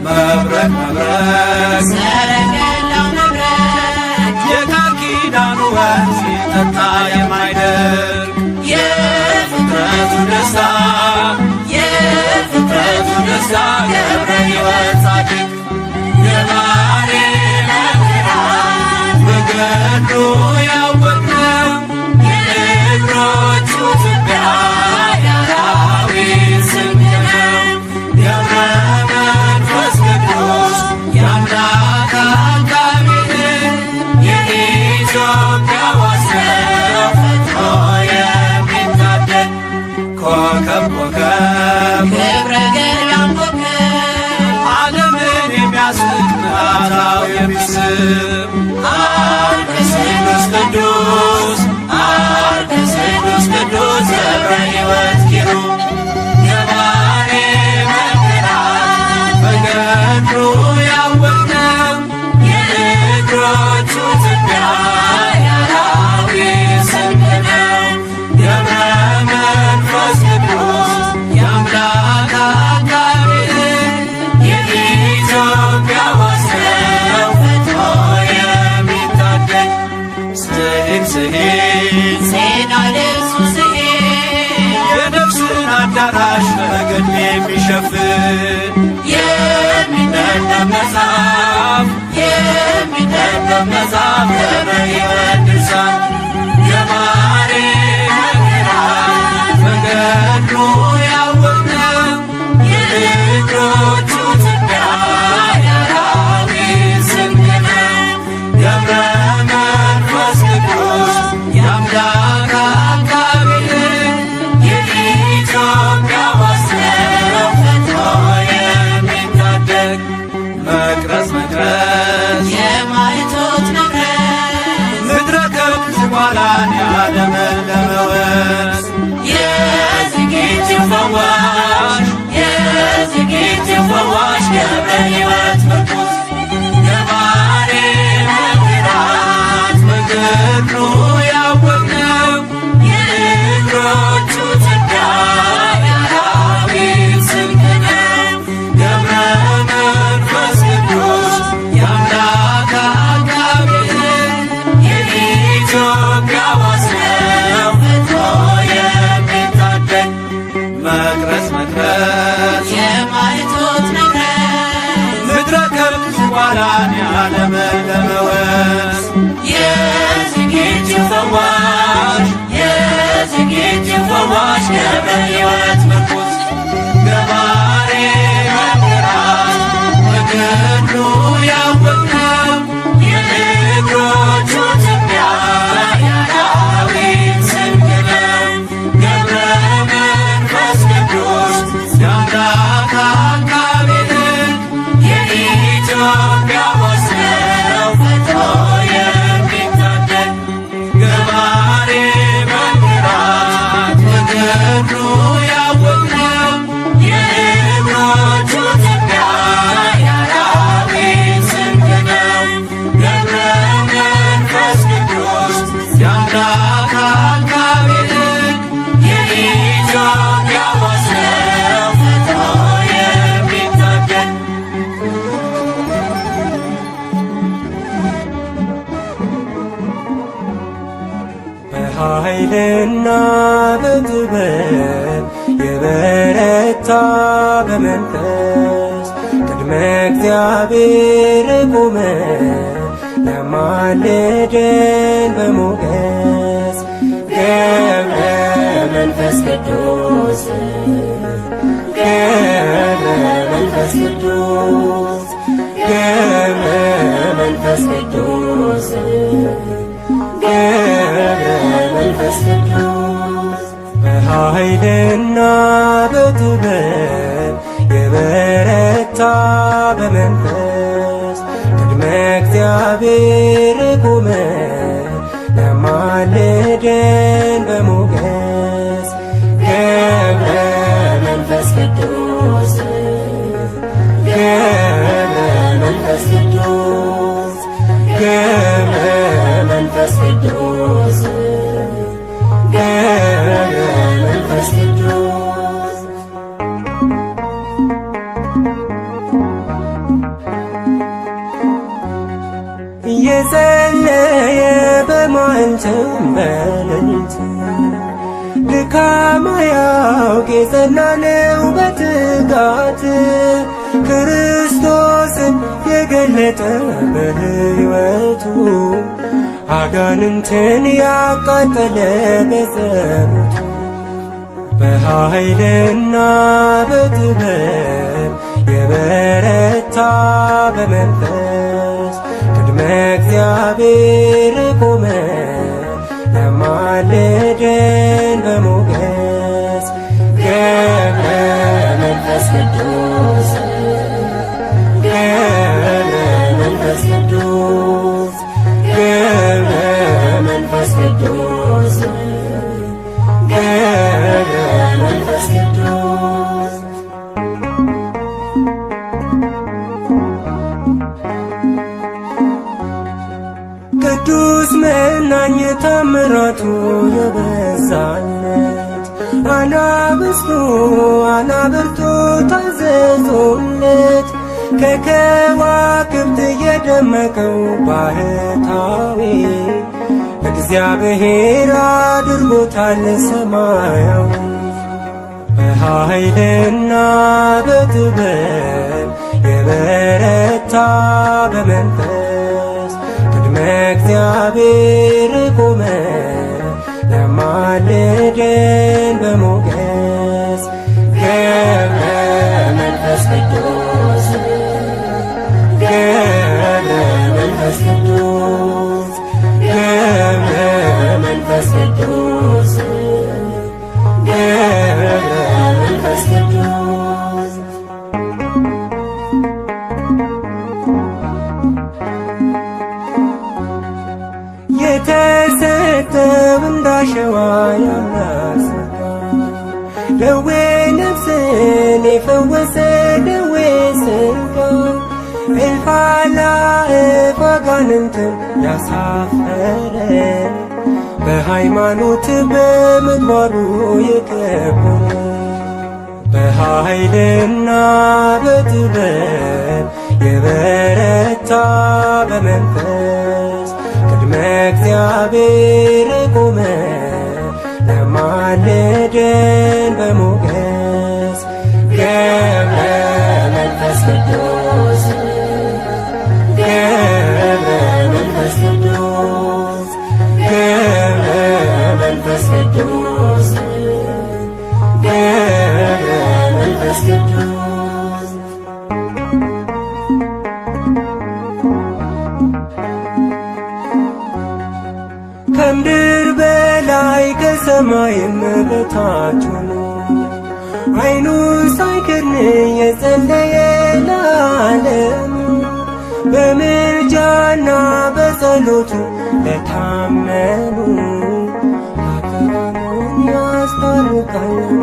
መብረቅ መብረቅ ሰረገላው መብረቅ የቃል ኪዳኑ ወንዝ ሲጠጣ የማይደርቅ የፍጥረቱ ደስታ የፍጥረቱ ደስታ ገብረ ሕይወት ጻድቅ ገባሬ መንክራት በገድሉ ያወቅነው የእግሮቹ ትቢያ የአራዊት ስንቅ ነው። ገብረ መንፈስ ቅዱስ የአምላክ አካል የኢትዮጵያ ዋስነው ፈጥሮ የሚታደግ ኮከብ ኮከብ ክብረ ገዳም ኮከብ ዓለምን የሚያስቅ ምዕራፍ የሚስብ አርክስሉስ ቅዱስ አርክስሉስ ቅዱስ ገብረ ሕይወት ኪሩብ ገባሬ መንክራት በገድሉ ያወቅነው የእግሮቹ ትቢያ የአራዊት ስንቅ ነው። ገብረ መንፈስ ቅዱስ የአምላክ አካል የኢትዮጵያ ዋስነው ፈጥሮ የሚታደግ ስሂድ ስሂድ ዜና ልብሱ ስሄድ የነፍስን አዳራሽ በገድል የሚሸፍን የሚነበብ መጽሐፍ የሚነበብ መጽሐፍ ገብረ ሕይወት ድርሳን ገባሬ መንክራት በገድሉ ያወቅነው የእግሮቹ ትቢያ የአራዊት ስንቅ ነው። ገብረ መንፈስ ቅዱስ የአምላክ አካል የኢትዮጵያ ዋስነው ፈጥሮ የሚታደግ መቅረዝ መቅረዝ የማይቶት መቅረዝ ምድረ ከብት ዝቋላን ያለመለመ ወንዝ የዝግጅት ፈዋሽ የዝግጅት ፈዋሽ ገብረ ሕይወት ምርኩዝ ገባሬ መንክራት በገድሉ ያወቅነው የእግሮቹ ትቢያ የአራዊት ስንቅ ነው። ገብረ መንፈስ ቅዱስ የአምላክ አካል የኢትዮጵያ ዋስነው ፈጥሮ የሚታደግ መቅረዝ መቅረዝ በገድሉ ያወቅነው የእግሮቹ ትቢያ የአራዊት ስንቅ ነው። ገብረ መንፈስ ቅዱስ የአምላክ አቃቤ ሕግ የኢትዮጵያ ወሰው ፈጥኖ የሚታደግ በኃይልና በጥበብ የበረታ በመንፈስ ቅድመ እግዚአብሔር ቆመ ለማልደን በሞገስ ገብረ መንፈስ ቅዱስ ገብረ መንፈስ ቅዱስ ገብረ መንፈስ ቅዱስ ገብረ መንፈስ ቅዱስ በኃይልና በጥበብ የበረታ በመንፈስ ቅድመ እግዚአብሔር ቆመ ለማልደን በሞገስ ገብረ መንፈስ ቅዱስ ገብረ መንፈስ ቅዱስ ገብረ መንፈስ ቅዱስ ገብረ መንፈስ ቅዱስ እየጸለየ በማዕንተው በሌሊት ድካም አያውቅ የጸና ነው በትጋት ክርስቶስን የገለጠ በሕይወቱ አጋንንትን ያቃጠለ በጸሎቱ በኃይልና በጥበብ የበረታ በመንፈስ ቅድመ እግዚአብሔር ቆመ ለማልደን በሞገስ ገብረ መንፈስ ቅዱስ ገብረ መንፈስ ቅዱስ ገብረ መንፈስ ቅዱስ ገብረ መንፈስ ቅዱስ ቅዱስ መናኝ ታምራቱ የበዛለት አናብስቱ አናብርቱ ታዘዙለት ከከዋክብት የደመቀው ባህታዊ እግዚአብሔር አድርጎታል ሰማያዊ በኃይልና በጥበብ የበረታ በመንፈስ ቅድመ እግዚአብሔር ቆመ ለማልደን በሞገስ ገብረ መንፈስ ቅዱስ ገብረ መንፈስ ቅዱስ ገብረ መንፈስ ቅዱስ ገብረ መንፈስ ቅዱስ የተሰጠው እንዳሸዋ ያምራል ሥጋ ደዌ ነፍስን የፈወሰ ደዌ ሥጋ እልፍ አእላፍ አጋንንትን ያሳፈረ በሃይማኖት በምግባሩ የከበረ በኃይልና በጥበብ የበረታ በመንፈስ ቅድመ እግዚአብሔር ቆመ ለማልደን በሞገስ ገብረ መንፈስ ቅዱስ ገብረ መንፈስ ቅዱስ ገብረ መንፈስ ቅዱስ ገብረ መንፈስ ቅዱስ ከምድር በላይ ከሰማይም በታች ሆኖ ዓይኑ ሳይከድን የጸለየ ለዓለም በምልጃና በጸሎቱ ለታመኑ ኃጥአንን ያስታርቃል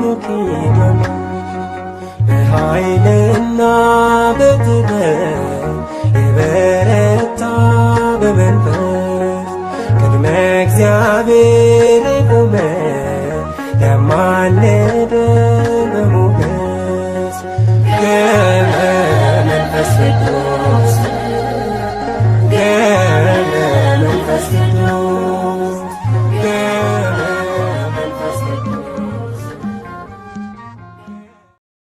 አለ